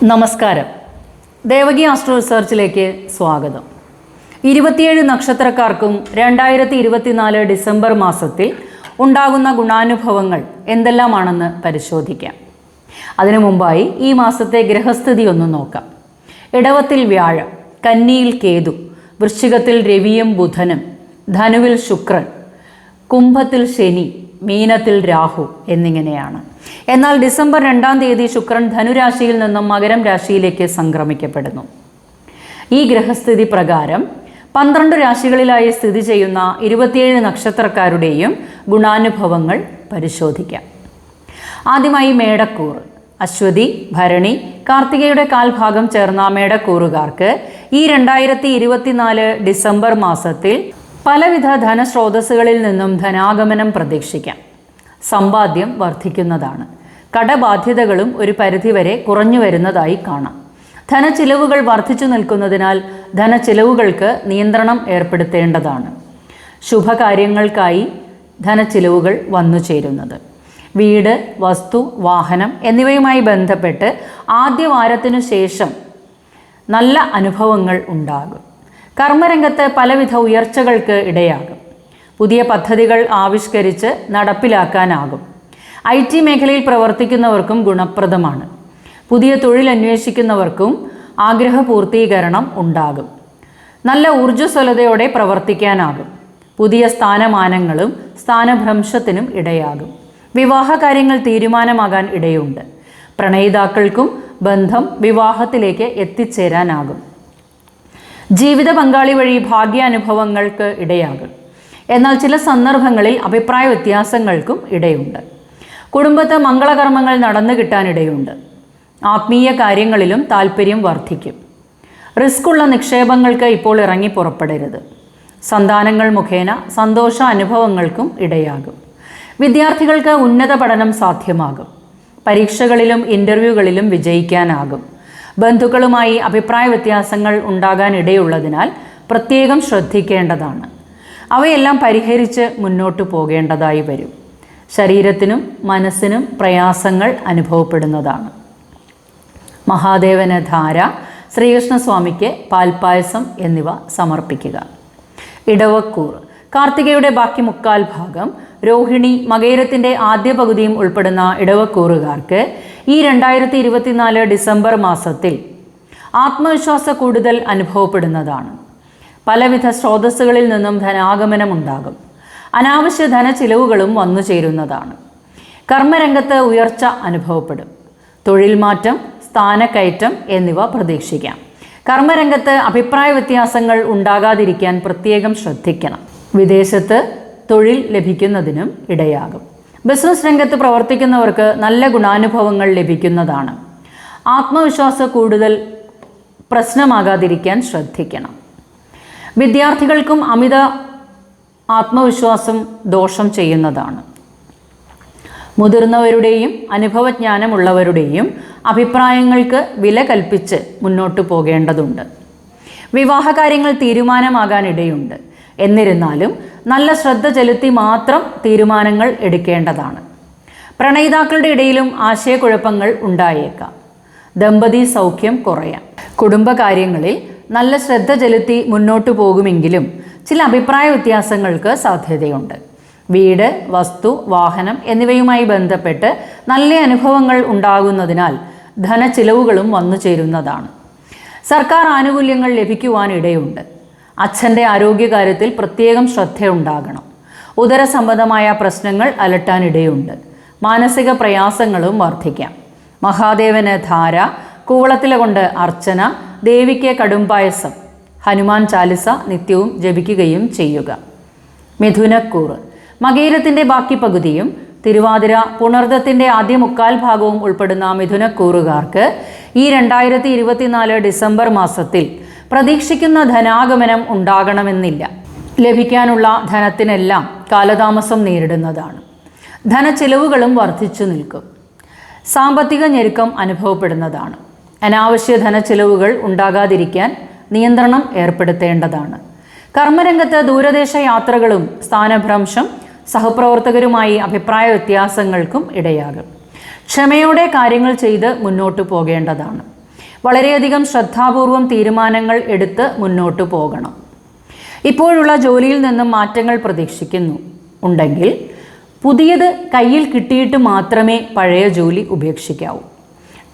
നമസ്കാരം. ദേവകി ആസ്ട്രോ റിസർച്ചിലേക്ക് സ്വാഗതം. 27 നക്ഷത്രക്കാർക്കും 2024 ഡിസംബർ മാസത്തിൽ ഉണ്ടാകുന്ന ഗുണാനുഭവങ്ങൾ എന്തെല്ലാമാണെന്ന് പരിശോധിക്കാം. അതിനു മുമ്പായി ഈ മാസത്തെ ഗ്രഹസ്ഥിതി ഒന്ന് നോക്കാം. ഇടവത്തിൽ വ്യാഴം, കന്നിയിൽ കേതു, വൃശ്ചികത്തിൽ രവിയും ബുധനും, ധനുവിൽ ശുക്രൻ, കുംഭത്തിൽ ശനി, മീനത്തിൽ രാഹു എന്നിങ്ങനെയാണ്. എന്നാൽ ഡിസംബർ 2-ാം തീയതി ശുക്രൻ ധനുരാശിയിൽ നിന്നും മകരം രാശിയിലേക്ക് സംക്രമിക്കപ്പെടുന്നു. ഈ ഗ്രഹസ്ഥിതി പ്രകാരം 12 രാശികളിലായി സ്ഥിതി ചെയ്യുന്ന 27 നക്ഷത്രക്കാരുടെയും ഗുണാനുഭവങ്ങൾ പരിശോധിക്കാം. ആദ്യമായി മേടക്കൂർ. അശ്വതി, ഭരണി, കാർത്തികയുടെ കാൽഭാഗം ചേർന്ന മേടക്കൂറുകാർക്ക് ഈ 2024 ഡിസംബർ മാസത്തിൽ പലവിധ ധനസ്രോതസ്സുകളിൽ നിന്നും ധനാഗമനം പ്രതീക്ഷിക്കാം. സമ്പാദ്യം വർദ്ധിക്കുന്നതാണ്. കടബാധ്യതകളും ഒരു പരിധിവരെ കുറഞ്ഞു വരുന്നതായി കാണാം. ധനച്ചിലവുകൾ വർദ്ധിച്ചു നിൽക്കുന്നതിനാൽ ധനച്ചിലവുകൾക്ക് നിയന്ത്രണം ഏർപ്പെടുത്തേണ്ടതാണ്. ശുഭകാര്യങ്ങൾക്കായി ധനച്ചിലവുകൾ വന്നു ചേരുന്നത്. വീട്, വസ്തു, വാഹനം എന്നിവയുമായി ബന്ധപ്പെട്ട് ആദ്യ വാരത്തിനു ശേഷം നല്ല അനുഭവങ്ങൾ ഉണ്ടാകും. കർമ്മരംഗത്ത് പലവിധ ഉയർച്ചകൾക്ക് ഇടയാകും. പുതിയ പദ്ധതികൾ ആവിഷ്കരിച്ച് നടപ്പിലാക്കാനാകും. IT മേഖലയിൽ പ്രവർത്തിക്കുന്നവർക്കും ഗുണപ്രദമാണ്. പുതിയ തൊഴിൽ അന്വേഷിക്കുന്നവർക്കും ആഗ്രഹപൂർത്തീകരണം ഉണ്ടാകും. നല്ല ഊർജ്ജസ്വലതയോടെ പ്രവർത്തിക്കാനാകും. പുതിയ സ്ഥാനമാനങ്ങളും സ്ഥാനഭ്രംശത്തിനും ഇടയാകും. വിവാഹകാര്യങ്ങൾ തീരുമാനമാകാൻ ഇടയുണ്ട്. പ്രണയിതാക്കൾക്കും ബന്ധം വിവാഹത്തിലേക്ക് എത്തിച്ചേരാനാകും. ജീവിത പങ്കാളി വഴി ഭാഗ്യാനുഭവങ്ങൾക്ക് ഇടയാകും. എന്നാൽ ചില സന്ദർഭങ്ങളിൽ അഭിപ്രായ വ്യത്യാസങ്ങൾക്കും ഇടയുണ്ട്. കുടുംബത്ത് മംഗളകർമ്മങ്ങൾ നടന്നു കിട്ടാനിടയുണ്ട്. ആത്മീയ കാര്യങ്ങളിലും താല്പര്യം വർദ്ധിക്കും. റിസ്ക്കുള്ള നിക്ഷേപങ്ങൾക്ക് ഇപ്പോൾ ഇറങ്ങി പുറപ്പെടരുത്. സന്താനങ്ങൾ മുഖേന സന്തോഷ അനുഭവങ്ങൾക്കും ഇടയാകും. വിദ്യാർത്ഥികൾക്ക് ഉന്നത പഠനം സാധ്യമാകും. പരീക്ഷകളിലും ഇൻ്റർവ്യൂകളിലും വിജയിക്കാനാകും. ബന്ധുക്കളുമായി അഭിപ്രായ വ്യത്യാസങ്ങൾ ഉണ്ടാകാൻ ഇടയുള്ളതിനാൽ പ്രത്യേകം ശ്രദ്ധിക്കേണ്ടതാണ്. അവയെല്ലാം പരിഹരിച്ച് മുന്നോട്ട് പോകേണ്ടതായി വരും. ശരീരത്തിനും മനസ്സിനും പ്രയാസങ്ങൾ അനുഭവപ്പെടുന്നതാണ്. മഹാദേവന് ധാര, ശ്രീകൃഷ്ണസ്വാമിക്ക് പാൽപ്പായസം എന്നിവ സമർപ്പിക്കുക. ഇടവക്കൂർ. കാർത്തികയുടെ ബാക്കി മുക്കാൽ ഭാഗം, രോഹിണി, മകയിരത്തിൻ്റെ ആദ്യ പകുതിയും ഉൾപ്പെടുന്ന ഇടവക്കൂറുകാർക്ക് ഈ 2024 ഡിസംബർ മാസത്തിൽ ആത്മവിശ്വാസ കൂടുതൽ അനുഭവപ്പെടുന്നതാണ്. പലവിധ സ്രോതസ്സുകളിൽ നിന്നും ധനാഗമനമുണ്ടാകും. അനാവശ്യ ധനച്ചിലവുകളും വന്നു ചേരുന്നതാണ്. കർമ്മരംഗത്ത് ഉയർച്ച അനുഭവപ്പെടും. തൊഴിൽ മാറ്റം, സ്ഥാനക്കയറ്റം എന്നിവ പ്രതീക്ഷിക്കാം. കർമ്മരംഗത്ത് അഭിപ്രായ വ്യത്യാസങ്ങൾ ഉണ്ടാകാതിരിക്കാൻ പ്രത്യേകം ശ്രദ്ധിക്കണം. വിദേശത്ത് തൊഴിൽ ലഭിക്കുന്നതിനും ഇടയാകും. ബിസിനസ് രംഗത്ത് പ്രവർത്തിക്കുന്നവർക്ക് നല്ല ഗുണാനുഭവങ്ങൾ ലഭിക്കുന്നതാണ്. ആത്മവിശ്വാസ കൂടുതൽ പ്രശ്നമാകാതിരിക്കാൻ ശ്രദ്ധിക്കണം. വിദ്യാർത്ഥികൾക്കും അമിത ആത്മവിശ്വാസം ദോഷം ചെയ്യുന്നതാണ്. മുതിർന്നവരുടെയും അനുഭവജ്ഞാനമുള്ളവരുടെയും അഭിപ്രായങ്ങൾക്ക് വില കൽപ്പിച്ച് മുന്നോട്ട് പോകേണ്ടതുണ്ട്. വിവാഹകാര്യങ്ങൾ തീരുമാനമാകാനിടയുണ്ട്. എന്നിരുന്നാലും നല്ല ശ്രദ്ധ ചെലുത്തി മാത്രം തീരുമാനങ്ങൾ എടുക്കേണ്ടതാണ്. പ്രണയിതാക്കളുടെ ഇടയിലും ആശയക്കുഴപ്പങ്ങൾ ഉണ്ടായേക്കാം. ദമ്പതി സൗഖ്യം കുറയാം. കുടുംബകാര്യങ്ങളിൽ നല്ല ശ്രദ്ധ ചെലുത്തി മുന്നോട്ടു പോകുമെങ്കിലും ചില അഭിപ്രായ വ്യത്യാസങ്ങൾക്ക് സാധ്യതയുണ്ട്. വീട്, വസ്തു, വാഹനം എന്നിവയുമായി ബന്ധപ്പെട്ട് നല്ല അനുഭവങ്ങൾ ഉണ്ടാകുന്നതിനാൽ ധനച്ചിലവുകളും വന്നു ചേരുന്നതാണ്. സർക്കാർ ആനുകൂല്യങ്ങൾ ലഭിക്കുവാനിടയുണ്ട്. അച്ഛൻ്റെ ആരോഗ്യകാര്യത്തിൽ പ്രത്യേകം ശ്രദ്ധയുണ്ടാകണം. ഉദരസംബന്ധമായ പ്രശ്നങ്ങൾ അലട്ടാനിടയുണ്ട്. മാനസിക പ്രയാസങ്ങളും വർദ്ധിക്കാം. മഹാദേവന് ധാര, കൂവളത്തില കൊണ്ട് അർച്ചന, ദേവിക്ക് കടുംപായസം, ഹനുമാൻ ചാലിസ നിത്യവും ജപിക്കുകയും ചെയ്യുക. മിഥുനക്കൂർ. മകയിരത്തിൻ്റെ ബാക്കി പകുതിയും തിരുവാതിര, പുണർദത്തിൻ്റെ ആദ്യ മുക്കാൽ ഭാഗവും ഉൾപ്പെടുന്ന മിഥുനക്കൂറുകാർക്ക് ഈ 2024 ഡിസംബർ മാസത്തിൽ പ്രതീക്ഷിക്കുന്ന ധനാഗമനം ഉണ്ടാകണമെന്നില്ല. ലഭിക്കാനുള്ള ധനത്തിനെല്ലാം കാലതാമസം നേരിടുന്നതാണ്. ധനച്ചിലവുകളും വർദ്ധിച്ചു നിൽക്കും. സാമ്പത്തിക ഞെരുക്കം അനുഭവപ്പെടുന്നതാണ്. അനാവശ്യ ധനച്ചിലവുകൾ ഉണ്ടാകാതിരിക്കാൻ നിയന്ത്രണം ഏർപ്പെടുത്തേണ്ടതാണ്. കർമ്മരംഗത്ത് ദൂരദേശ യാത്രകളും സ്ഥാനഭ്രംശം, സഹപ്രവർത്തകരുമായി അഭിപ്രായ വ്യത്യാസങ്ങൾക്കും ഇടയാകും. ക്ഷമയോടെ കാര്യങ്ങൾ ചെയ്ത് മുന്നോട്ടു പോകേണ്ടതാണ്. വളരെയധികം ശ്രദ്ധാപൂർവം തീരുമാനങ്ങൾ എടുത്ത് മുന്നോട്ട് പോകണം. ഇപ്പോഴുള്ള ജോലിയിൽ നിന്നും മാറ്റങ്ങൾ പ്രതീക്ഷിക്കുന്നു ഉണ്ടെങ്കിൽ പുതിയത് കയ്യിൽ കിട്ടിയിട്ട് മാത്രമേ പഴയ ജോലി ഉപേക്ഷിക്കാവൂ.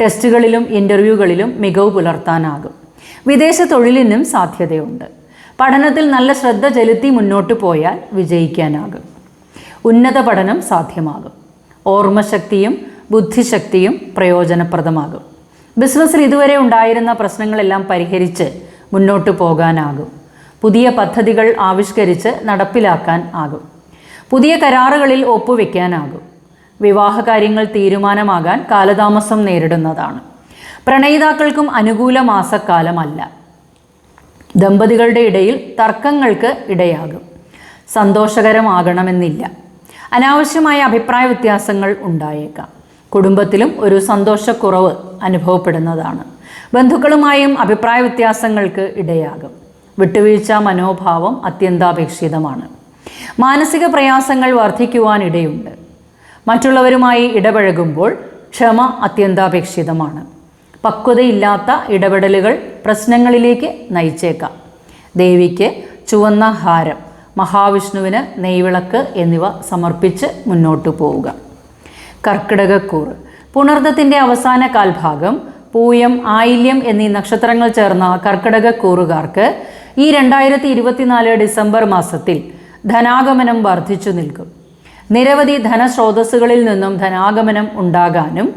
ടെസ്റ്റുകളിലും ഇൻ്റർവ്യൂകളിലും മികവ് പുലർത്താനാകും. വിദേശ തൊഴിലിനും സാധ്യതയുണ്ട്. പഠനത്തിൽ നല്ല ശ്രദ്ധ ചെലുത്തി മുന്നോട്ട് പോയാൽ വിജയിക്കാനാകും. ഉന്നത പഠനം സാധ്യമാകും. ഓർമ്മശക്തിയും ബുദ്ധിശക്തിയും പ്രയോജനപ്രദമാകും. ബിസിനസ്സിൽ ഇതുവരെ ഉണ്ടായിരുന്ന പ്രശ്നങ്ങളെല്ലാം പരിഹരിച്ച് മുന്നോട്ട് പോകാനാകും. പുതിയ പദ്ധതികൾ ആവിഷ്കരിച്ച് നടപ്പിലാക്കാൻ ആകും. പുതിയ കരാറുകളിൽ ഒപ്പുവെക്കാനാകും. വിവാഹകാര്യങ്ങൾ തീരുമാനമാകാൻ കാലതാമസം നേരിടുന്നതാണ്. പ്രണയിതാക്കൾക്കും അനുകൂല മാസക്കാലമല്ല. ദമ്പതികളുടെ ഇടയിൽ തർക്കങ്ങൾക്ക് ഇടയാകും. സന്തോഷകരമാകണമെന്നില്ല. അനാവശ്യമായ അഭിപ്രായ വ്യത്യാസങ്ങൾ ഉണ്ടായേക്കാം. കുടുംബത്തിലും ഒരു സന്തോഷക്കുറവ് അനുഭവപ്പെടുന്നതാണ്. ബന്ധുക്കളുമായും അഭിപ്രായ വ്യത്യാസങ്ങൾക്ക് ഇടയാകും. വിട്ടുവീഴ്ച മനോഭാവം അത്യന്താപേക്ഷിതമാണ്. മാനസിക പ്രയാസങ്ങൾ വർദ്ധിക്കുവാനിടയുണ്ട്. മറ്റുള്ളവരുമായി ഇടപഴകുമ്പോൾ ക്ഷമ അത്യന്താപേക്ഷിതമാണ്. പക്വതയില്ലാത്ത ഇടപെടലുകൾ പ്രശ്നങ്ങളിലേക്ക് നയിച്ചേക്കാം. ദേവിക്ക് ചുവന്ന ഹാരം, മഹാവിഷ്ണുവിന് നെയ്വിളക്ക് എന്നിവ സമർപ്പിച്ച് മുന്നോട്ടു പോവുക. കർക്കിടകക്കൂറ്. പുണർദത്തിൻ്റെ അവസാന കാൽഭാഗം, പൂയം, ആയില്യം എന്നീ നക്ഷത്രങ്ങൾ ചേർന്ന കർക്കിടകക്കൂറുകാർക്ക് ഈ 2024 ഡിസംബർ മാസത്തിൽ ധനാഗമനം വർദ്ധിച്ചു നിൽക്കും. നിരവധി ധനസ്രോതസ്സുകളിൽ നിന്നും ധനാഗമനം ഉണ്ടാകാനും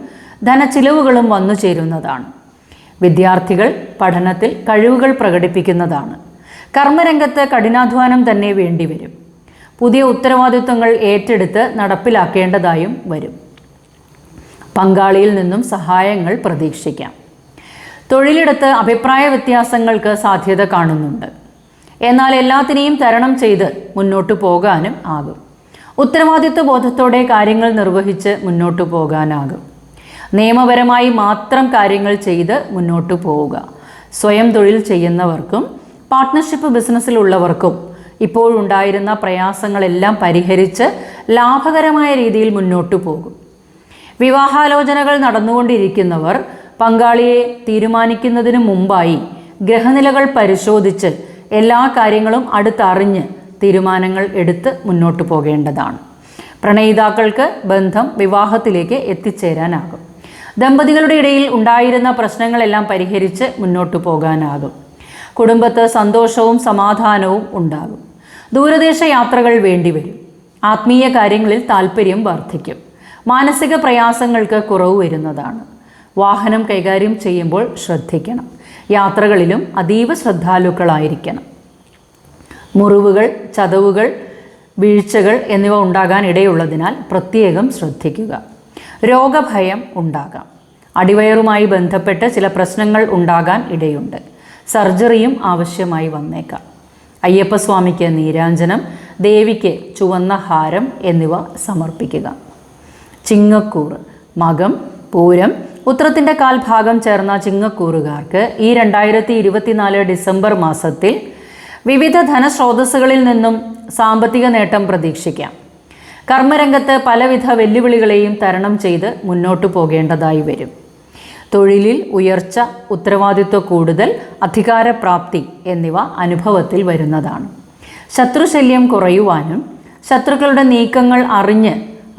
ധനച്ചിലവുകളും വന്നു ചേരുന്നതാണ്. വിദ്യാർത്ഥികൾ പഠനത്തിൽ കഴിവുകൾ പ്രകടിപ്പിക്കുന്നതാണ്. കർമ്മരംഗത്ത് കഠിനാധ്വാനം തന്നെ വേണ്ടിവരും. പുതിയ ഉത്തരവാദിത്വങ്ങൾ ഏറ്റെടുത്ത് നടപ്പിലാക്കേണ്ടതായും വരും. പങ്കാളിയിൽ നിന്നും സഹായങ്ങൾ പ്രതീക്ഷിക്കാം. തൊഴിലിടത്ത് അഭിപ്രായ വ്യത്യാസങ്ങൾക്ക് സാധ്യത കാണുന്നുണ്ട്. എന്നാൽ എല്ലാത്തിനെയും തരണം ചെയ്ത് മുന്നോട്ടു പോകാനും ആകും. ഉത്തരവാദിത്വ ബോധത്തോടെ കാര്യങ്ങൾ നിർവഹിച്ച് മുന്നോട്ടു പോകാനാകും. നിയമപരമായി മാത്രം കാര്യങ്ങൾ ചെയ്ത് മുന്നോട്ടു പോവുക. സ്വയം തൊഴിൽ ചെയ്യുന്നവർക്കും പാർട്ട്ണർഷിപ്പ് ബിസിനസ്സിലുള്ളവർക്കും ഇപ്പോഴുണ്ടായിരുന്ന പ്രയാസങ്ങളെല്ലാം പരിഹരിച്ച് ലാഭകരമായ രീതിയിൽ മുന്നോട്ടു പോകും. വിവാഹാലോചനകൾ നടന്നുകൊണ്ടിരിക്കുന്നവർ പങ്കാളിയെ തീരുമാനിക്കുന്നതിന് മുമ്പായി ഗ്രഹനിലകൾ പരിശോധിച്ച് എല്ലാ കാര്യങ്ങളും അടുത്തറിഞ്ഞ് തീരുമാനങ്ങൾ എടുത്ത് മുന്നോട്ട് പോകേണ്ടതാണ്. പ്രണയിതാക്കൾക്ക് ബന്ധം വിവാഹത്തിലേക്ക് എത്തിച്ചേരാനാകും. ദമ്പതികളുടെ ഇടയിൽ ഉണ്ടായിരുന്ന പ്രശ്നങ്ങളെല്ലാം പരിഹരിച്ച് മുന്നോട്ട് പോകാനാകും. കുടുംബത്ത് സന്തോഷവും സമാധാനവും ഉണ്ടാകും. ദൂരദേശ യാത്രകൾ വേണ്ടിവരും. ആത്മീയ കാര്യങ്ങളിൽ താല്പര്യം വർദ്ധിക്കും. മാനസിക പ്രയാസങ്ങൾക്ക് കുറവ് വരുന്നതാണ്. വാഹനം കൈകാര്യം ചെയ്യുമ്പോൾ ശ്രദ്ധിക്കണം. യാത്രകളിലും അതീവ ശ്രദ്ധാലുക്കളായിരിക്കണം. മുറിവുകൾ, ചതവുകൾ, വീഴ്ചകൾ എന്നിവ ഉണ്ടാകാൻ ഇടയുള്ളതിനാൽ പ്രത്യേകം ശ്രദ്ധിക്കുക. രോഗഭയം ഉണ്ടാകാം. അടിവയറുമായി ബന്ധപ്പെട്ട് ചില പ്രശ്നങ്ങൾ ഉണ്ടാകാൻ ഇടയുണ്ട്. സർജറിയും ആവശ്യമായി വന്നേക്കാം. അയ്യപ്പസ്വാമിക്ക് നീരാഞ്ജനം, ദേവിക്ക് ചുവന്ന ഹാരം എന്നിവ സമർപ്പിക്കുക. ചിങ്ങക്കൂറ്. മകം, പൂരം, ഉത്രത്തിൻ്റെ കാൽഭാഗം ചേർന്ന ചിങ്ങക്കൂറുകാർക്ക് ഈ 2024 ഡിസംബർ മാസത്തിൽ വിവിധ ധനസ്രോതസ്സുകളിൽ നിന്നും സാമ്പത്തിക നേട്ടം പ്രതീക്ഷിക്കാം. കർമ്മരംഗത്ത് പലവിധ വെല്ലുവിളികളെയും തരണം ചെയ്ത് മുന്നോട്ടു പോകേണ്ടതായി വരും. തൊഴിലിൽ ഉയർച്ച, ഉത്തരവാദിത്വ കൂടുതൽ, അധികാരപ്രാപ്തി എന്നിവ അനുഭവത്തിൽ വരുന്നതാണ്. ശത്രുശല്യം കുറയുവാനും ശത്രുക്കളുടെ നീക്കങ്ങൾ അറിഞ്ഞ്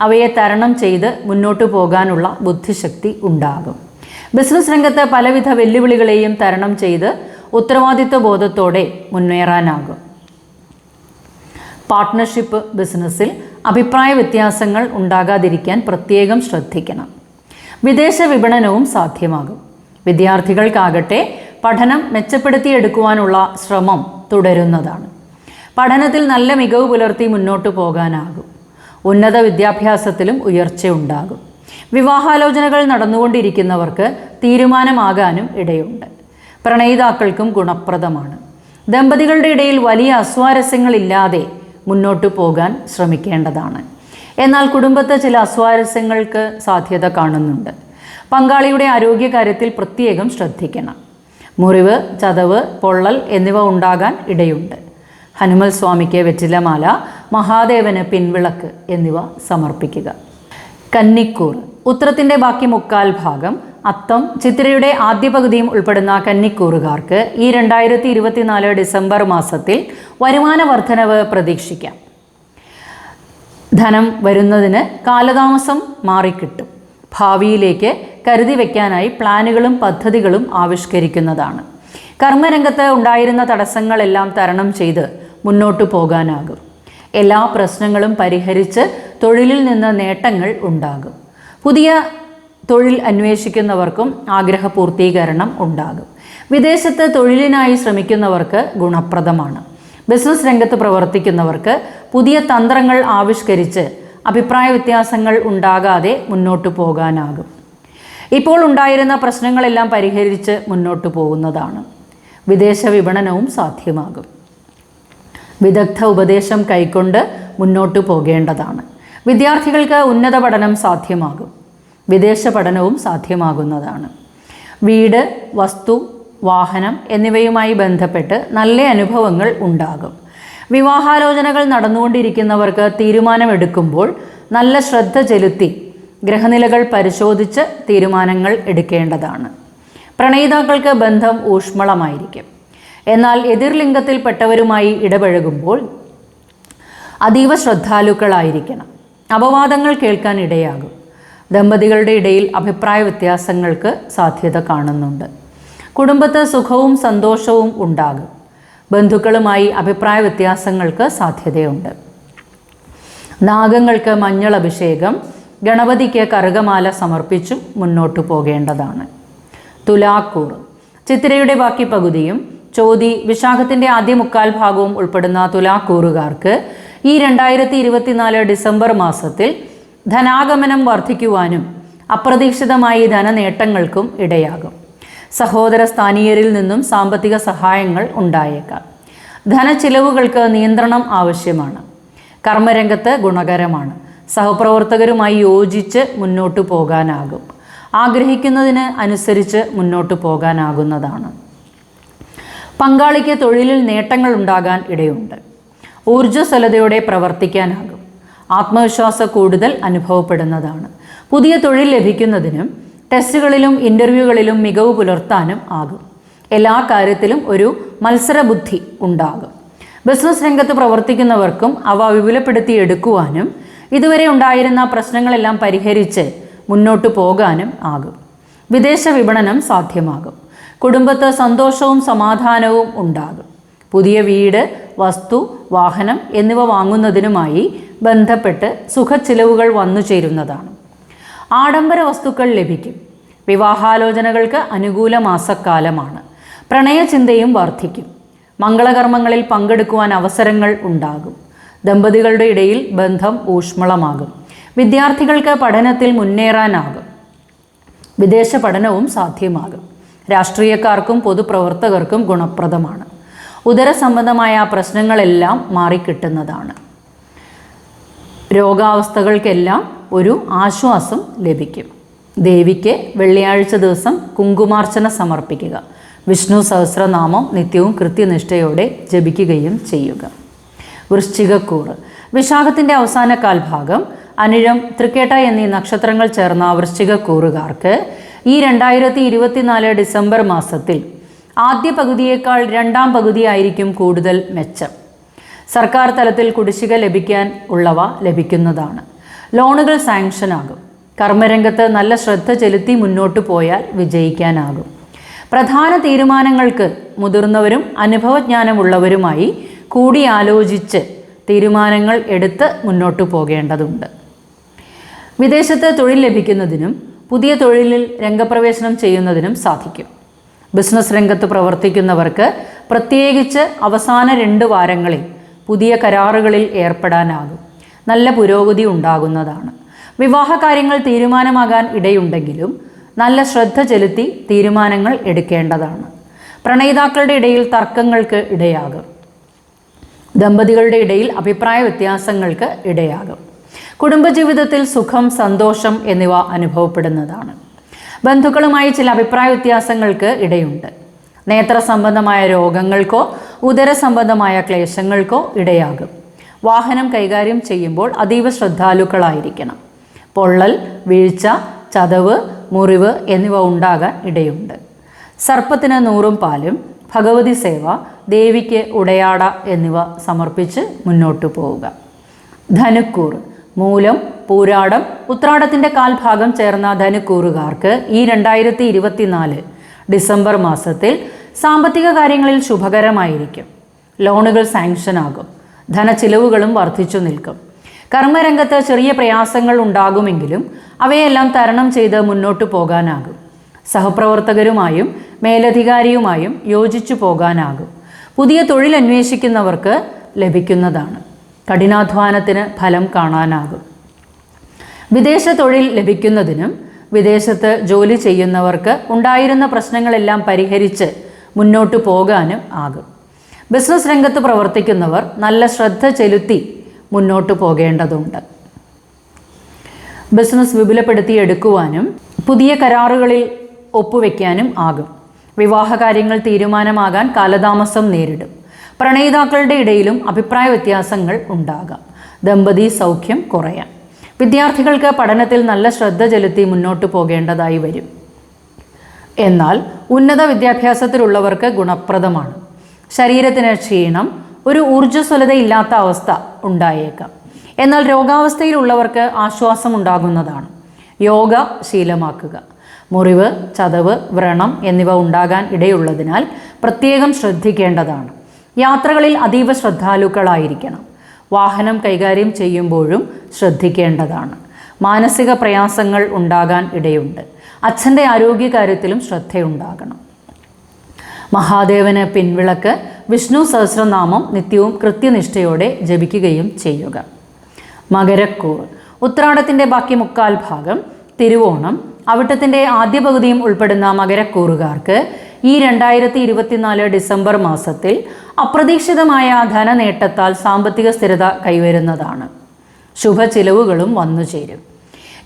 അവയെ തരണം ചെയ്ത് മുന്നോട്ടു പോകാനുള്ള ബുദ്ധിശക്തി ഉണ്ടാകും. ബിസിനസ് രംഗത്ത് പലവിധ വെല്ലുവിളികളെയും തരണം ചെയ്ത് ഉത്തരവാദിത്വ ബോധത്തോടെ മുന്നേറാനാകും. പാർട്ട്ണർഷിപ്പ് ബിസിനസ്സിൽ അഭിപ്രായ വ്യത്യാസങ്ങൾ ഉണ്ടാകാതിരിക്കാൻ പ്രത്യേകം ശ്രദ്ധിക്കണം. വിദേശ വിപണനവും സാധ്യമാകും. വിദ്യാർത്ഥികൾക്കാകട്ടെ പഠനം മെച്ചപ്പെടുത്തിയെടുക്കുവാനുള്ള ശ്രമം തുടരുന്നതാണ്. പഠനത്തിൽ നല്ല മികവ് പുലർത്തി മുന്നോട്ടു പോകാനാകും. ഉന്നത വിദ്യാഭ്യാസത്തിലും ഉയർച്ചയുണ്ടാകും. വിവാഹാലോചനകൾ നടന്നുകൊണ്ടിരിക്കുന്നവർക്ക് തീരുമാനമാകാനും ഇടയുണ്ട്. പ്രണയിതാക്കൾക്കും ഗുണപ്രദമാണ്. ദമ്പതികളുടെ ഇടയിൽ വലിയ അസ്വാരസ്യങ്ങളില്ലാതെ മുന്നോട്ടു പോകാൻ ശ്രമിക്കേണ്ടതാണ്. എന്നാൽ കുടുംബത്തെ ചില അസ്വാരസ്യങ്ങൾക്ക് സാധ്യത കാണുന്നുണ്ട്. പങ്കാളിയുടെ ആരോഗ്യകാര്യത്തിൽ പ്രത്യേകം ശ്രദ്ധിക്കണം. മുറിവ്, ചതവ്, പൊള്ളൽ എന്നിവ ഉണ്ടാകാൻ ഇടയുണ്ട്. ഹനുമൽ സ്വാമിക്ക് വെറ്റിലമാല, മഹാദേവന് പിൻവിളക്ക് എന്നിവ സമർപ്പിക്കുക. കന്നിക്കൂർ. ഉത്രത്തിൻ്റെ ബാക്കി മുക്കാൽ ഭാഗം, അത്തം, ചിത്തിരയുടെ ആദ്യ പകുതിയും ഉൾപ്പെടുന്ന കന്നിക്കൂറുകാർക്ക് ഈ 2024 ഡിസംബർ മാസത്തിൽ വരുമാന വർധനവ് പ്രതീക്ഷിക്കാം. ധനം വരുന്നതിന് കാലതാമസം മാറിക്കിട്ടും. ഭാവിയിലേക്ക് കരുതി വയ്ക്കാനായി പ്ലാനുകളും പദ്ധതികളും ആവിഷ്കരിക്കുന്നതാണ്. കർമ്മരംഗത്ത് ഉണ്ടായിരുന്ന തടസ്സങ്ങളെല്ലാം തരണം ചെയ്ത് മുന്നോട്ടു പോകാനാകും. എല്ലാ പ്രശ്നങ്ങളും പരിഹരിച്ച് തൊഴിലിൽ നിന്ന് നേട്ടങ്ങൾ ഉണ്ടാകും. പുതിയ തൊഴിൽ അന്വേഷിക്കുന്നവർക്കും ആഗ്രഹ പൂർത്തീകരണം ഉണ്ടാകും. വിദേശത്ത് തൊഴിലിനായി ശ്രമിക്കുന്നവർക്ക് ഗുണപ്രദമാണ്. ബിസിനസ് രംഗത്ത് പ്രവർത്തിക്കുന്നവർക്ക് പുതിയ തന്ത്രങ്ങൾ ആവിഷ്കരിച്ച് അഭിപ്രായ വ്യത്യാസങ്ങൾ ഉണ്ടാകാതെ മുന്നോട്ടു പോകാനാകും. ഇപ്പോൾ ഉണ്ടായിരുന്ന പ്രശ്നങ്ങളെല്ലാം പരിഹരിച്ച് മുന്നോട്ടു പോകുന്നതാണ്. വിദേശ വിപണനവും സാധ്യമാകും. വിദഗ്ധ ഉപദേശം കൈക്കൊണ്ട് മുന്നോട്ടു പോകേണ്ടതാണ്. വിദ്യാർത്ഥികൾക്ക് ഉന്നത പഠനം സാധ്യമാകും. വിദേശ പഠനവും സാധ്യമാകുന്നതാണ്. വീട്, വസ്തു, വാഹനം എന്നിവയുമായി ബന്ധപ്പെട്ട് നല്ല അനുഭവങ്ങൾ ഉണ്ടാകും. വിവാഹാലോചനകൾ നടന്നുകൊണ്ടിരിക്കുന്നവർക്ക് തീരുമാനമെടുക്കുമ്പോൾ നല്ല ശ്രദ്ധ ചെലുത്തി ഗ്രഹനിലകൾ പരിശോധിച്ച് തീരുമാനങ്ങൾ എടുക്കേണ്ടതാണ്. പ്രണയിതാക്കൾക്ക് ബന്ധം ഊഷ്മളമായിരിക്കും. എന്നാൽ എതിർലിംഗത്തിൽപ്പെട്ടവരുമായി ഇടപഴകുമ്പോൾ അതീവ ശ്രദ്ധാലുക്കളായിരിക്കണം. അപവാദങ്ങൾ കേൾക്കാൻ ഇടയാകും. ദമ്പതികളുടെ ഇടയിൽ അഭിപ്രായ വ്യത്യാസങ്ങൾക്ക് സാധ്യത കാണുന്നുണ്ട്. കുടുംബത്ത് സുഖവും സന്തോഷവും ഉണ്ടാകും. ബന്ധുക്കളുമായി അഭിപ്രായ വ്യത്യാസങ്ങൾക്ക് സാധ്യതയുണ്ട്. നാഗങ്ങൾക്ക് മഞ്ഞൾ അഭിഷേകം, ഗണപതിക്ക് കറുകമാല സമർപ്പിച്ചും മുന്നോട്ടു പോകേണ്ടതാണ്. തുലാക്കൂർ, ചിത്തിരയുടെ ബാക്കി പകുതിയും ചോതി, വിശാഖത്തിൻ്റെ ആദ്യ മുക്കാൽ ഭാഗവും ഉൾപ്പെടുന്ന തുലാക്കൂറുകാർക്ക് ഈ 2024 ഡിസംബർ മാസത്തിൽ ധനാഗമനം വർദ്ധിക്കുവാനും അപ്രതീക്ഷിതമായി ധനനേട്ടങ്ങൾക്കും ഇടയാകും. സഹോദര സ്ഥാനീയരിൽ നിന്നും സാമ്പത്തിക സഹായങ്ങൾ ഉണ്ടായേക്കാം. ധനച്ചിലവുകൾക്ക് നിയന്ത്രണം ആവശ്യമാണ്. കർമ്മരംഗത്ത് ഗുണകരമാണ്. സഹപ്രവർത്തകരുമായി യോജിച്ച് മുന്നോട്ടു പോകാനാകും. ആഗ്രഹിക്കുന്നതിന് അനുസരിച്ച് മുന്നോട്ടു പോകാനാകുന്നതാണ്. പങ്കാളിക്ക് തൊഴിലിൽ നേട്ടങ്ങൾ ഉണ്ടാകാൻ ഇടയുണ്ട്. ഊർജ്ജസ്വലതയോടെ പ്രവർത്തിക്കാനാകും. ആത്മവിശ്വാസ കൂടുതൽ അനുഭവപ്പെടുന്നതാണ്. പുതിയ തൊഴിൽ ലഭിക്കുന്നതിനും ടെസ്റ്റുകളിലും ഇൻ്റർവ്യൂകളിലും മികവ് പുലർത്താനും ആകും. എല്ലാ കാര്യത്തിലും ഒരു മത്സരബുദ്ധി ഉണ്ടാകും. ബിസിനസ് രംഗത്ത് പ്രവർത്തിക്കുന്നവർക്കും അവ വിപുലപ്പെടുത്തിയെടുക്കുവാനും ഇതുവരെ ഉണ്ടായിരുന്ന പ്രശ്നങ്ങളെല്ലാം പരിഹരിച്ച് മുന്നോട്ടു പോകാനും ആകും. വിദേശ വിപണനം സാധ്യമാകും. കുടുംബത്ത് സന്തോഷവും സമാധാനവും ഉണ്ടാകും. പുതിയ വീട്, വസ്തു, വാഹനം എന്നിവ വാങ്ങുന്നതിനുമായി ബന്ധപ്പെട്ട് സുഖച്ചിലവുകൾ വന്നു ചേരുന്നതാണ്. ആഡംബര വസ്തുക്കൾ ലഭിക്കും. വിവാഹാലോചനകൾക്ക് അനുകൂല മാസക്കാലമാണ്. പ്രണയചിന്തയും വർദ്ധിക്കും. മംഗളകർമ്മങ്ങളിൽ പങ്കെടുക്കുവാൻ അവസരങ്ങൾ ഉണ്ടാകും. ദമ്പതികളുടെ ഇടയിൽ ബന്ധം ഊഷ്മളമാകും. വിദ്യാർത്ഥികൾക്ക് പഠനത്തിൽ മുന്നേറാനാകും. വിദേശ പഠനവും സാധ്യമാകും. രാഷ്ട്രീയക്കാർക്കും പൊതുപ്രവർത്തകർക്കും ഗുണപ്രദമാണ്. ഉദരസംബന്ധമായ പ്രശ്നങ്ങളെല്ലാം മാറിക്കിട്ടുന്നതാണ്. രോഗാവസ്ഥകൾക്കെല്ലാം ഒരു ആശ്വാസം ലഭിക്കും. ദേവിക്ക് വെള്ളിയാഴ്ച ദിവസം കുങ്കുമാർച്ചന സമർപ്പിക്കുക. വിഷ്ണു സഹസ്രനാമം നിത്യവും കൃത്യനിഷ്ഠയോടെ ജപിക്കുകയും ചെയ്യുക. വൃശ്ചികക്കൂറ്, വിശാഖത്തിൻ്റെ അവസാന കാൽഭാഗം, അനിഴം, തൃക്കേട്ട എന്നീ നക്ഷത്രങ്ങൾ ചേർന്ന വൃശ്ചികക്കൂറുകാർക്ക് ഈ 2024 ഡിസംബർ മാസത്തിൽ ആദ്യ പകുതിയേക്കാൾ രണ്ടാം പകുതിയായിരിക്കും കൂടുതൽ മെച്ചം. സർക്കാർ തലത്തിൽ കുടിശ്ശിക ലഭിക്കാൻ ഉള്ളവ ലഭിക്കുന്നതാണ്. ലോണുകൾ സാങ്ഷനാകും. കർമ്മരംഗത്ത് നല്ല ശ്രദ്ധ ചെലുത്തി മുന്നോട്ടു പോയാൽ വിജയിക്കാനാകും. പ്രധാന തീരുമാനങ്ങൾക്ക് മുതിർന്നവരും അനുഭവജ്ഞാനമുള്ളവരുമായി കൂടിയാലോചിച്ച് തീരുമാനങ്ങൾ എടുത്ത് മുന്നോട്ടു പോകേണ്ടതുണ്ട്. വിദേശത്ത് തൊഴിൽ ലഭിക്കുന്നതിനും പുതിയ തൊഴിലിൽ രംഗപ്രവേശനം ചെയ്യുന്നതിനും സാധിക്കും. ബിസിനസ് രംഗത്ത് പ്രവർത്തിക്കുന്നവർക്ക് പ്രത്യേകിച്ച് അവസാന 2 വാരങ്ങളിൽ പുതിയ കരാറുകളിൽ ഏർപ്പെടാനാകും. നല്ല പുരോഗതി ഉണ്ടാകുന്നതാണ്. വിവാഹകാര്യങ്ങൾ തീരുമാനമാകാൻ ഇടയുണ്ടെങ്കിലും നല്ല ശ്രദ്ധ ചെലുത്തി തീരുമാനങ്ങൾ എടുക്കേണ്ടതാണ്. പ്രണയിതാക്കളുടെ ഇടയിൽ തർക്കങ്ങൾക്ക് ഇടയാകും. ദമ്പതികളുടെ ഇടയിൽ അഭിപ്രായ വ്യത്യാസങ്ങൾക്ക് ഇടയാകും. കുടുംബജീവിതത്തിൽ സുഖം, സന്തോഷം എന്നിവ അനുഭവപ്പെടുന്നതാണ്. ബന്ധുക്കളുമായി ചില അഭിപ്രായ വ്യത്യാസങ്ങൾക്ക് ഇടയുണ്ട്. നേത്ര സംബന്ധമായ രോഗങ്ങൾക്കോ ഉദര സംബന്ധമായ ക്ലേശങ്ങൾക്കോ ഇടയാകും. വാഹനം കൈകാര്യം ചെയ്യുമ്പോൾ അതീവ ശ്രദ്ധാലുക്കളായിരിക്കണം. പൊള്ളൽ, വീഴ്ച, ചതവ്, മുറിവ് എന്നിവ ഉണ്ടാകാൻ ഇടയുണ്ട്. സർപ്പത്തിന് 100 പാലും, ഭഗവതി സേവ, ദേവിക്ക് ഉടയാട എന്നിവ സമർപ്പിച്ച് മുന്നോട്ടു പോവുക. ധനുക്കൂർ മൂലം, പൂരാടം, ഉത്രാടത്തിൻ്റെ കാൽഭാഗം ചേർന്ന ധനുക്കൂറുകാർക്ക് ഈ 2024 ഡിസംബർ മാസത്തിൽ സാമ്പത്തിക കാര്യങ്ങളിൽ ശുഭകരമായിരിക്കും. ലോണുകൾ സാങ്ഷൻ ആകും. ധനച്ചിലവുകളും വർദ്ധിച്ചു നിൽക്കും. കർമ്മരംഗത്ത് ചെറിയ പ്രയാസങ്ങൾ ഉണ്ടാകുമെങ്കിലും അവയെല്ലാം തരണം ചെയ്ത് മുന്നോട്ടു പോകാനാകും. സഹപ്രവർത്തകരുമായും മേലധികാരിയുമായും യോജിച്ചു പോകാനാകും. പുതിയ തൊഴിൽ അന്വേഷിക്കുന്നവർക്ക് ലഭിക്കുന്നതാണ്. കഠിനാധ്വാനത്തിന് ഫലം കാണാനാകും. വിദേശ തൊഴിൽ ലഭിക്കുന്നതിനും വിദേശത്ത് ജോലി ചെയ്യുന്നവർക്ക് ഉണ്ടായിരുന്ന പ്രശ്നങ്ങളെല്ലാം പരിഹരിച്ച് മുന്നോട്ടു പോകാനും ആകും. ബിസിനസ് രംഗത്ത് പ്രവർത്തിക്കുന്നവർ നല്ല ശ്രദ്ധ ചെലുത്തി മുന്നോട്ടു പോകേണ്ടതുണ്ട്. ബിസിനസ് വിപുലപ്പെടുത്തിയെടുക്കുവാനും പുതിയ കരാറുകളിൽ ഒപ്പുവെക്കാനും ആകും. വിവാഹകാര്യങ്ങൾ തീരുമാനമാകാൻ കാലതാമസം നേരിടും. പ്രണയിതാക്കളുടെ ഇടയിലും അഭിപ്രായ വ്യത്യാസങ്ങൾ ഉണ്ടാകാം. ദമ്പതി സൗഖ്യം കുറയാം. വിദ്യാർത്ഥികൾക്ക് പഠനത്തിൽ നല്ല ശ്രദ്ധ ചെലുത്തി മുന്നോട്ടു പോകേണ്ടതായി വരും. എന്നാൽ ഉന്നത വിദ്യാഭ്യാസത്തിലുള്ളവർക്ക് ഗുണപ്രദമാണ്. ശരീരത്തിന് ക്ഷീണം, ഒരു ഊർജ്ജസ്വലതയില്ലാത്ത അവസ്ഥ ഉണ്ടായേക്കാം. എന്നാൽ രോഗാവസ്ഥയിലുള്ളവർക്ക് ആശ്വാസം ഉണ്ടാകുന്നതാണ്. യോഗ ശീലമാക്കുക. മുറിവ്, ചതവ്, വ്രണം എന്നിവ ഉണ്ടാകാൻ ഇടയുള്ളതിനാൽ പ്രത്യേകം ശ്രദ്ധിക്കേണ്ടതാണ്. യാത്രകളിൽ അതീവ ശ്രദ്ധാലുക്കളായിരിക്കണം. വാഹനം കൈകാര്യം ചെയ്യുമ്പോഴും ശ്രദ്ധിക്കേണ്ടതാണ്. മാനസിക പ്രയാസങ്ങൾ ഉണ്ടാകാൻ ഇടയുണ്ട്. അച്ഛൻ്റെ ആരോഗ്യകാര്യത്തിലും ശ്രദ്ധയുണ്ടാകണം. മഹാദേവന് പിൻവിളക്ക്, വിഷ്ണു സഹസ്രനാമം നിത്യവും കൃത്യനിഷ്ഠയോടെ ജപിക്കുകയും ചെയ്യുക. മകരക്കൂർ ഉത്രാടത്തിൻ്റെ ബാക്കി 1/4 ഭാഗം, തിരുവോണം, അവിട്ടത്തിൻ്റെ ആദ്യ പകുതിയും ഉൾപ്പെടുന്ന മകരക്കൂറുകാർക്ക് ഈ 2024 ഡിസംബർ മാസത്തിൽ അപ്രതീക്ഷിതമായ ധനനേട്ടത്താൽ സാമ്പത്തിക സ്ഥിരത കൈവരുന്നതാണ്. ശുഭചിലവുകളും വന്നു ചേരും.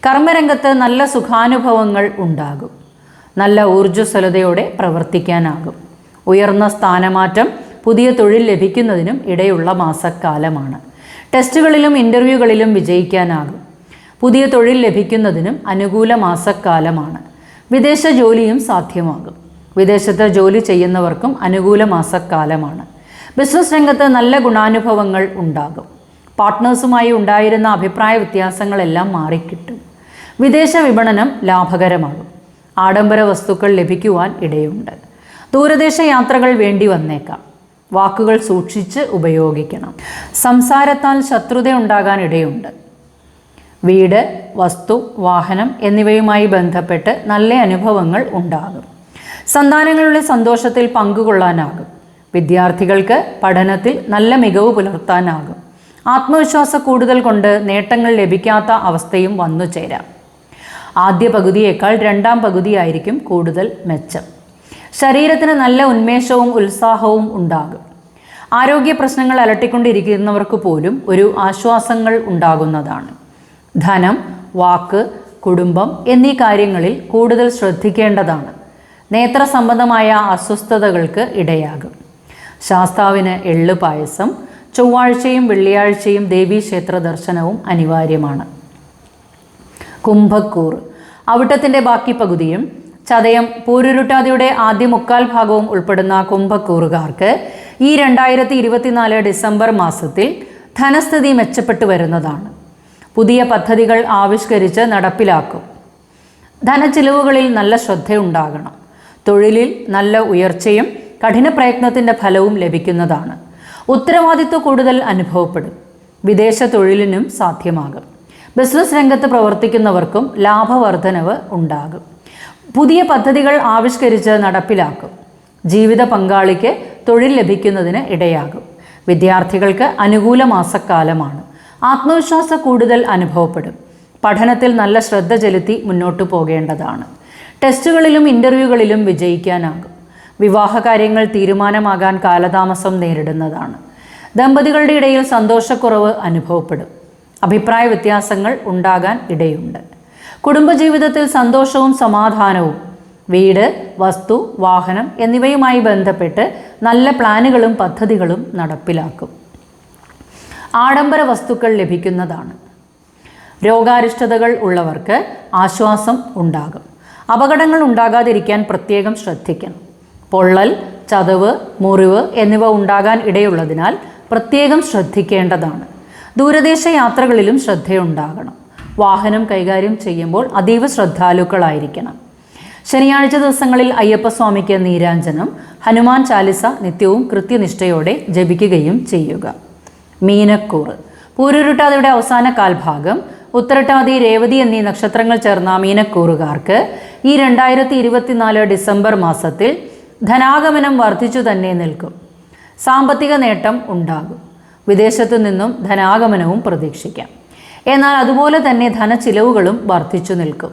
കർമ്മരംഗത്ത് നല്ല സുഖാനുഭവങ്ങൾ ഉണ്ടാകും. നല്ല ഊർജ്ജസ്വലതയോടെ പ്രവർത്തിക്കാനാകും. ഉയർന്ന സ്ഥാനമാറ്റം, പുതിയ തൊഴിൽ ലഭിക്കുന്നതിനും ഇടയുള്ള മാസക്കാലമാണ്. ടെസ്റ്റുകളിലും ഇൻ്റർവ്യൂകളിലും വിജയിക്കാനാകും. പുതിയ തൊഴിൽ ലഭിക്കുന്നതിനും അനുകൂല മാസക്കാലമാണ്. വിദേശ ജോലിയും സാധ്യമാകും. വിദേശത്ത് ജോലി ചെയ്യുന്നവർക്കും അനുകൂല മാസക്കാലമാണ്. ബിസിനസ് രംഗത്ത് നല്ല ഗുണാനുഭവങ്ങൾ ഉണ്ടാകും. പാർട്ട്നേഴ്സുമായി ഉണ്ടായിരുന്ന അഭിപ്രായ വ്യത്യാസങ്ങളെല്ലാം മാറിക്കിട്ടും. വിദേശ വിപണനം ലാഭകരമാകും. ആഡംബര വസ്തുക്കൾ ലഭിക്കുവാൻ ഇടയുണ്ട്. ദൂരദേശ യാത്രകൾ വേണ്ടി വന്നേക്കാം. വാക്കുകൾ സൂക്ഷിച്ച് ഉപയോഗിക്കണം. സംസാരത്താൽ ശത്രുത ഉണ്ടാകാൻ ഇടയുണ്ട്. വീട്, വസ്തു, വാഹനം എന്നിവയുമായി ബന്ധപ്പെട്ട് നല്ല അനുഭവങ്ങൾ ഉണ്ടാകും. സന്താനങ്ങളുടെ സന്തോഷത്തിൽ പങ്കുകൊള്ളാനാകും. വിദ്യാർത്ഥികൾക്ക് പഠനത്തിൽ നല്ല മികവ് പുലർത്താനാകും. ആത്മവിശ്വാസ കൂടുതൽ കൊണ്ട് നേട്ടങ്ങൾ ലഭിക്കാത്ത അവസ്ഥയും വന്നു ചേരാം. ആദ്യ പകുതിയേക്കാൾ 2ാം പകുതിയായിരിക്കും കൂടുതൽ മെച്ചം. ശരീരത്തിന് നല്ല ഉന്മേഷവും ഉത്സാഹവും ഉണ്ടാകും. ആരോഗ്യ പ്രശ്നങ്ങൾ അലട്ടിക്കൊണ്ടിരിക്കുന്നവർക്ക് പോലും ഒരു ആശ്വാസങ്ങൾ ഉണ്ടാകുന്നതാണ്. ധനം, വാക്ക്, കുടുംബം എന്നീ കാര്യങ്ങളിൽ കൂടുതൽ ശ്രദ്ധിക്കേണ്ടതാണ്. നേത്ര സംബന്ധമായ അസ്വസ്ഥതകൾക്ക് ഇടയാകും. ശാസ്താവിന് എള്ള് പായസം, ചൊവ്വാഴ്ചയും വെള്ളിയാഴ്ചയും ദേവീക്ഷേത്ര ദർശനവും അനിവാര്യമാണ്. കുംഭക്കൂർ അവിട്ടത്തിൻ്റെ ബാക്കി പകുതിയും ചതയം, പൂരുരുട്ടാതിയുടെ ആദ്യ 1/4 ഭാഗവും ഉൾപ്പെടുന്ന കുംഭക്കൂറുകാർക്ക് ഈ 2024 ഡിസംബർ മാസത്തിൽ ധനസ്ഥിതി മെച്ചപ്പെട്ടു വരുന്നതാണ്. പുതിയ പദ്ധതികൾ ആവിഷ്കരിച്ച് നടപ്പിലാക്കും. ധനച്ചിലവുകളിൽ നല്ല ശ്രദ്ധയുണ്ടാകണം. തൊഴിലിൽ നല്ല ഉയർച്ചയും കഠിന പ്രയത്നത്തിൻ്റെ ഫലവും ലഭിക്കുന്നതാണ്. ഉത്തരവാദിത്വം കൂടുതൽ അനുഭവപ്പെടും. വിദേശ തൊഴിലിനും സാധ്യമാകും. ബിസിനസ് രംഗത്ത് പ്രവർത്തിക്കുന്നവർക്കും ലാഭവർദ്ധനവ് ഉണ്ടാകും. പുതിയ പദ്ധതികൾ ആവിഷ്കരിച്ച് നടപ്പിലാക്കും. ജീവിത പങ്കാളിക്ക് തൊഴിൽ ലഭിക്കുന്നതിന് ഇടയാകും. വിദ്യാർത്ഥികൾക്ക് അനുകൂല മാസക്കാലമാണ്. ആത്മവിശ്വാസ കൂടുതൽ അനുഭവപ്പെടും. പഠനത്തിൽ നല്ല ശ്രദ്ധ ചെലുത്തി മുന്നോട്ടു പോകേണ്ടതാണ്. ടെസ്റ്റുകളിലും ഇൻ്റർവ്യൂകളിലും വിജയിക്കാനാകും. വിവാഹകാര്യങ്ങൾ തീരുമാനമാകാൻ കാലതാമസം നേരിടുന്നതാണ്. ദമ്പതികളുടെ ഇടയിൽ സന്തോഷക്കുറവ് അനുഭവപ്പെടും. അഭിപ്രായ വ്യത്യാസങ്ങൾ ഉണ്ടാകാൻ ഇടയുണ്ട്. കുടുംബജീവിതത്തിൽ സന്തോഷവും സമാധാനവും, വീട്, വസ്തു, വാഹനം എന്നിവയുമായി ബന്ധപ്പെട്ട് നല്ല പ്ലാനുകളും പദ്ധതികളും നടപ്പിലാക്കും. ആഡംബര വസ്തുക്കൾ ലഭിക്കുന്നതാണ്. രോഗാരിഷ്ടതകൾ ഉള്ളവർക്ക് ആശ്വാസം ഉണ്ടാകും. അപകടങ്ങൾ ഉണ്ടാകാതിരിക്കാൻ പ്രത്യേകം ശ്രദ്ധിക്കണം. പൊള്ളൽ, ചതവ്, മുറിവ് എന്നിവ ഉണ്ടാകാൻ ഇടയുള്ളതിനാൽ പ്രത്യേകം ശ്രദ്ധിക്കേണ്ടതാണ്. ദൂരദേശ യാത്രകളിലും ശ്രദ്ധയുണ്ടാകണം. വാഹനം കൈകാര്യം ചെയ്യുമ്പോൾ അതീവ ശ്രദ്ധാലുക്കളായിരിക്കണം. ശനിയാഴ്ച ദിവസങ്ങളിൽ അയ്യപ്പസ്വാമിക്ക് നീരാഞ്ജനം, ഹനുമാൻ ചാലിസ നിത്യവും കൃത്യനിഷ്ഠയോടെ ജപിക്കുകയും ചെയ്യുക. മീനക്കൂറ്. പൂരുരുട്ടാതിയുടെ അവസാന കാൽഭാഗം ഉത്തരട്ടാതി, രേവതി എന്നീ നക്ഷത്രങ്ങൾ ചേർന്ന മീനക്കൂറുകാർക്ക് ഈ 2024 ഡിസംബർ മാസത്തിൽ ധനാഗമനം വർദ്ധിച്ചു തന്നെ നിൽക്കും. സാമ്പത്തിക നേട്ടം ഉണ്ടാകും. വിദേശത്തു നിന്നും ധനാഗമനവും പ്രതീക്ഷിക്കാം. എന്നാൽ അതുപോലെ തന്നെ ധനച്ചിലവുകളും വർദ്ധിച്ചു നിൽക്കും.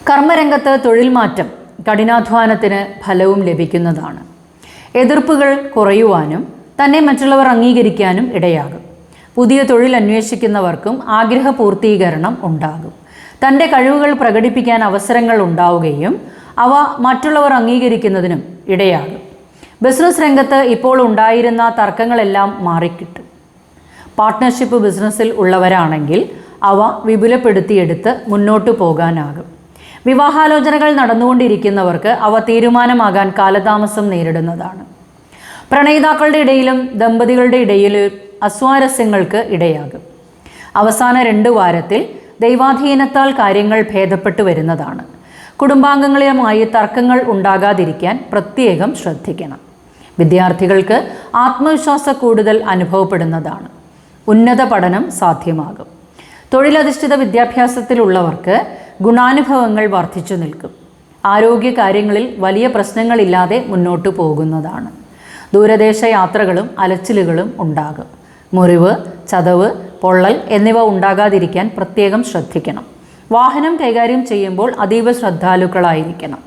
കർമ്മരംഗത്ത് തൊഴിൽ മാറ്റം, കഠിനാധ്വാനത്തിന് ഫലവും ലഭിക്കുന്നതാണ്. എതിർപ്പുകൾ കുറയുവാനും തന്നെ മറ്റുള്ളവർ അംഗീകരിക്കാനും ഇടയാകും. പുതിയ തൊഴിൽ അന്വേഷിക്കുന്നവർക്കും ആഗ്രഹ പൂർത്തീകരണം ഉണ്ടാകും. തൻ്റെ കഴിവുകൾ പ്രകടിപ്പിക്കാൻ അവസരങ്ങൾ ഉണ്ടാവുകയും അവ മറ്റുള്ളവർ അംഗീകരിക്കുന്നതിനും ഇടയാകും. ബിസിനസ് രംഗത്ത് ഇപ്പോൾ ഉണ്ടായിരുന്ന തർക്കങ്ങളെല്ലാം മാറിക്കിട്ടും. പാർട്ട്ണർഷിപ്പ് ബിസിനസ്സിൽ ഉള്ളവരാണെങ്കിൽ അവ വിപുലപ്പെടുത്തിയെടുത്ത് മുന്നോട്ടു പോകാനാകും. വിവാഹാലോചനകൾ നടന്നുകൊണ്ടിരിക്കുന്നവർക്ക് അവ തീരുമാനമാകാൻ കാലതാമസം നേരിടുന്നതാണ്. പ്രണയിതാക്കളുടെ ഇടയിലും ദമ്പതികളുടെ ഇടയിലും അസ്വാരസ്യങ്ങൾക്ക് ഇടയാകും. അവസാന 2 വാരത്തിൽ ദൈവാധീനത്താൽ കാര്യങ്ങൾ ഭേദപ്പെട്ടു വരുന്നതാണ്. കുടുംബാംഗങ്ങളുമായി തർക്കങ്ങൾ ഉണ്ടാകാതിരിക്കാൻ പ്രത്യേകം ശ്രദ്ധിക്കണം. വിദ്യാർത്ഥികൾക്ക് ആത്മവിശ്വാസ കൂടുതൽ അനുഭവപ്പെടുന്നതാണ്. ഉന്നത പഠനം സാധ്യമാകും. തൊഴിലധിഷ്ഠിത വിദ്യാഭ്യാസത്തിലുള്ളവർക്ക് ഗുണാനുഭവങ്ങൾ വർദ്ധിച്ചു നിൽക്കും. ആരോഗ്യ കാര്യങ്ങളിൽ വലിയ പ്രശ്നങ്ങളില്ലാതെ മുന്നോട്ടു പോകുന്നതാണ്. ദൂരദേശ യാത്രകളും അലച്ചിലുകളും ഉണ്ടാകും. മുറിവ്, ചതവ്, പൊള്ളൽ എന്നിവ ഉണ്ടാകാതിരിക്കാൻ പ്രത്യേകം ശ്രദ്ധിക്കണം. വാഹനം കൈകാര്യം ചെയ്യുമ്പോൾ അതീവ ശ്രദ്ധാലുക്കളായിരിക്കണം.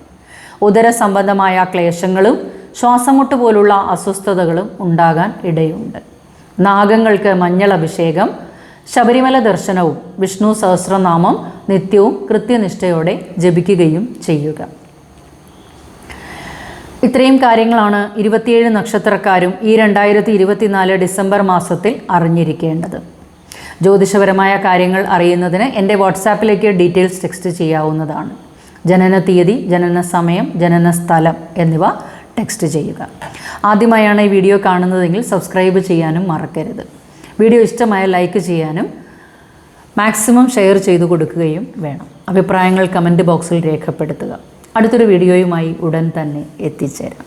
ഉദര സംബന്ധമായ ക്ലേശങ്ങളും ശ്വാസമുട്ട് പോലുള്ള അസ്വസ്ഥതകളും ഉണ്ടാകാൻ ഇടയുണ്ട്. നാഗങ്ങൾക്ക് മഞ്ഞൾ അഭിഷേകം, ശബരിമല ദർശനവും വിഷ്ണു സഹസ്രനാമം നിത്യവും കൃത്യനിഷ്ഠയോടെ ജപിക്കുകയും ചെയ്യുക. ഇത്രയും കാര്യങ്ങളാണ് 27 നക്ഷത്രക്കാരും ഈ 2024 ഡിസംബർ മാസത്തിൽ അറിഞ്ഞിരിക്കേണ്ടത്. ജ്യോതിഷപരമായ കാര്യങ്ങൾ അറിയുന്നതിന് എൻ്റെ വാട്സാപ്പിലേക്ക് ഡീറ്റെയിൽസ് ടെക്സ്റ്റ് ചെയ്യാവുന്നതാണ്. ജനന തീയതി, ജനന സമയം, ജനന സ്ഥലം എന്നിവ ടെക്സ്റ്റ് ചെയ്യുക. ആദ്യമായാണ് ഈ വീഡിയോ കാണുന്നതെങ്കിൽ സബ്സ്ക്രൈബ് ചെയ്യാനും മറക്കരുത്. വീഡിയോ ഇഷ്ടമായ ലൈക്ക് ചെയ്യാനും മാക്സിമം ഷെയർ ചെയ്തു കൊടുക്കുകയും വേണം. അഭിപ്രായങ്ങൾ കമൻറ്റ് ബോക്സിൽ രേഖപ്പെടുത്തുക. അടുത്തൊരു വീഡിയോയുമായി ഉടൻ തന്നെ എത്തിച്ചേരാം.